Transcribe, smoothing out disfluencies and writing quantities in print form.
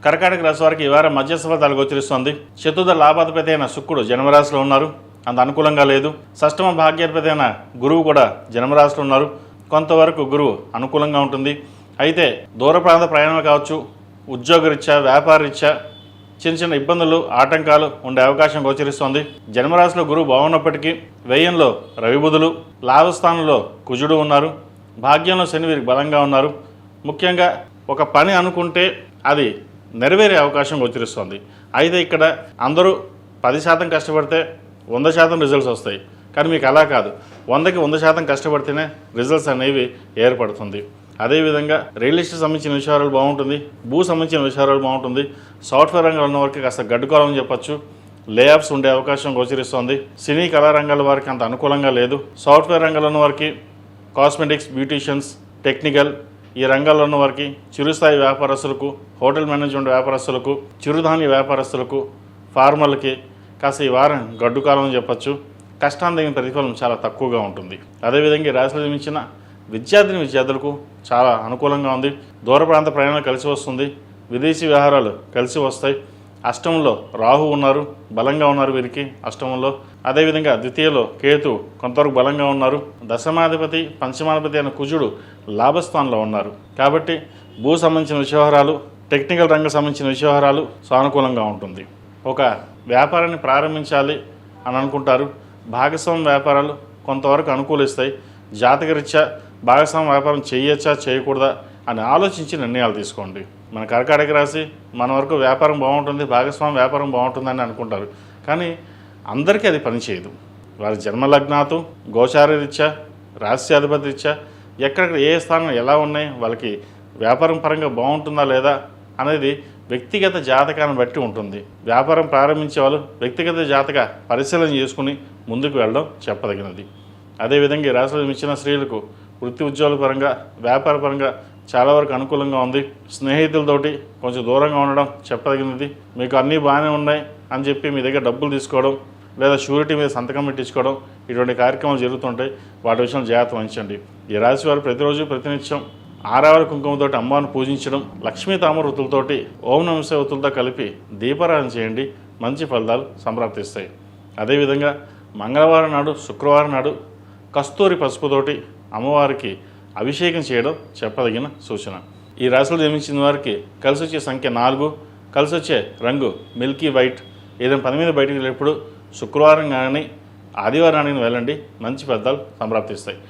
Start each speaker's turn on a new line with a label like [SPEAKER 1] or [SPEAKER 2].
[SPEAKER 1] కర్కాటక రాశి వారికి ఈ వారం మధ్యస్థ ఫలితాలు గోచరిస్తోంది. చతుర్థ లాభాధిపతి అయిన శుక్రుడు జన్మరాశిలో ఉన్నారు, అంత అనుకూలంగా లేదు. షష్టమ భాగ్యాధిపతి అయిన గురువు కూడా జన్మరాశిలో ఉన్నారు, కొంతవరకు గురువు అనుకూలంగా ఉంటుంది. అయితే దూర ప్రాంత ప్రయాణాలు కావచ్చు, ఉద్యోగరీత్యా వ్యాపారరీత్యా చిన్న చిన్న ఇబ్బందులు ఆటంకాలు ఉండే అవకాశం గోచరిస్తోంది. జన్మరాశిలో గురువు బాగున్నప్పటికీ వ్యయంలో రవి బుధులు, లాభస్థానంలో కుజుడు ఉన్నారు, భాగ్యంలో శని వీరికి బలంగా ఉన్నారు. ముఖ్యంగా ఒక పని అనుకుంటే అది నెరవేరే అవకాశం గోచరిస్తోంది. అయితే ఇక్కడ అందరూ 10% కష్టపడితే 100% రిజల్ట్స్ వస్తాయి, కానీ మీకు అలా కాదు, 100కి 100% కష్టపడితేనే రిజల్ట్స్ అనేవి ఏర్పడుతుంది. అదేవిధంగా రియల్ ఎస్టేట్ సంబంధించిన విషయాలు బాగుంటుంది, భూ సంబంధించిన విషయాలు బాగుంటుంది. సాఫ్ట్వేర్ రంగంలో ఉన్న వారికి కాస్త గడ్డుకోవాలని చెప్పచ్చు, లే ఆఫ్స్ ఉండే అవకాశం గోచరిస్తోంది. సినీ కళా రంగాల వారికి అంత అనుకూలంగా లేదు. సాఫ్ట్వేర్ రంగంలో ఉన్న వారికి, కాస్మెటిక్స్, బ్యూటీషియన్స్, టెక్నికల్ ఈ రంగాల్లో ఉన్న వారికి, చిరుస్థాయి వ్యాపారస్తులకు, హోటల్ మేనేజ్మెంట్ వ్యాపారస్తులకు, చిరుధాన్య వ్యాపారస్తులకు, ఫార్మర్లకి కాస్త ఈ వారం గడ్డుకాలం అని చెప్పచ్చు. కష్టాన్ని తగిన ప్రతిఫలం చాలా తక్కువగా ఉంటుంది. అదేవిధంగా ఈ రాశిలో జన్మించిన విద్యార్థులకు చాలా అనుకూలంగా ఉంది. దూర ప్రాంత ప్రయాణాలు కలిసి వస్తుంది, విదేశీ వ్యవహారాలు కలిసి వస్తాయి. అష్టమంలో రాహు ఉన్నారు, బలంగా ఉన్నారు వీరికి అష్టమంలో. అదేవిధంగా ద్వితీయలో కేతు కొంతవరకు బలంగా ఉన్నారు. దశమాధిపతి పంచమాధిపతి అయిన కుజుడు లాభస్థానంలో ఉన్నారు. కాబట్టి భూ సంబంధించిన విషయవహారాలు, టెక్నికల్ రంగం సంబంధించిన విషయవహారాలు సానుకూలంగా ఉంటుంది. ఒక వ్యాపారాన్ని ప్రారంభించాలి అని అనుకుంటారు, భాగస్వామ్య వ్యాపారాలు కొంతవరకు అనుకూలిస్తాయి. జాతకరీత్యా భాగస్వామ్య వ్యాపారం చేయొచ్చా చేయకూడదా అని ఆలోచించి నిర్ణయాలు తీసుకోండి. మన కర్కాటక రాశి మన వరకు వ్యాపారం బాగుంటుంది, భాగస్వామ్య వ్యాపారం బాగుంటుందని అనుకుంటారు, కానీ అందరికీ అది పనిచేయదు. వారి జన్మలగ్నాతు, గోచారరీత్యా, రాశ్యాధిపతి రీత్యా ఎక్కడ ఏ స్థానం ఎలా ఉన్నాయి, వాళ్ళకి వ్యాపారం పరంగా బాగుంటుందా లేదా అనేది వ్యక్తిగత జాతకాన్ని బట్టి ఉంటుంది. వ్యాపారం ప్రారంభించే వాళ్ళు వ్యక్తిగత జాతక పరిశీలన చేసుకుని ముందుకు వెళ్ళడం చెప్పదగినది. అదేవిధంగా ఈ రాశిలో జన్మించిన స్త్రీలకు వృత్తి ఉద్యోగాల పరంగా, వ్యాపార పరంగా చాలా వరకు అనుకూలంగా ఉంది. స్నేహితులతోటి కొంచెం దూరంగా ఉండడం చెప్పదగినది. మీకు అన్నీ బాగానే ఉన్నాయి అని చెప్పి మీ దగ్గర డబ్బులు తీసుకోవడం లేదా షూరిటీ మీద సంతకం పెట్టించుకోవడం ఇటువంటి కార్యక్రమాలు జరుగుతుంటాయి. వాటి విషయంలో జాగ్రత్త వహించండి. ఈ రాశి వారు ప్రతిరోజు ప్రతినిత్యం ఆరావళి కుంకుమతోటి అమ్మవారిని పూజించడం, లక్ష్మీ తామరతులతోటి ఓం నమ శివాయతో కలిపి దీపారాధన చేయండి, మంచి ఫలితాలు సంప్రాప్తిస్తాయి. అదేవిధంగా మంగళవారం నాడు, శుక్రవారం నాడు కస్తూరి పసుపుతోటి అమ్మవారికి అభిషేకం చేయడం చెప్పదగిన సూచన. ఈ రాశిలో జన్మించిన వారికి కలిసి వచ్చే సంఖ్య 4, కలిసి వచ్చే రంగు మిల్కీ వైట్. ఏదైనా పని మీద బయటకు వెళ్ళేటప్పుడు శుక్రవారం కానీ ఆదివారానికి వెళ్ళండి, మంచి ఫలితాలు సంప్రాప్తిస్తాయి.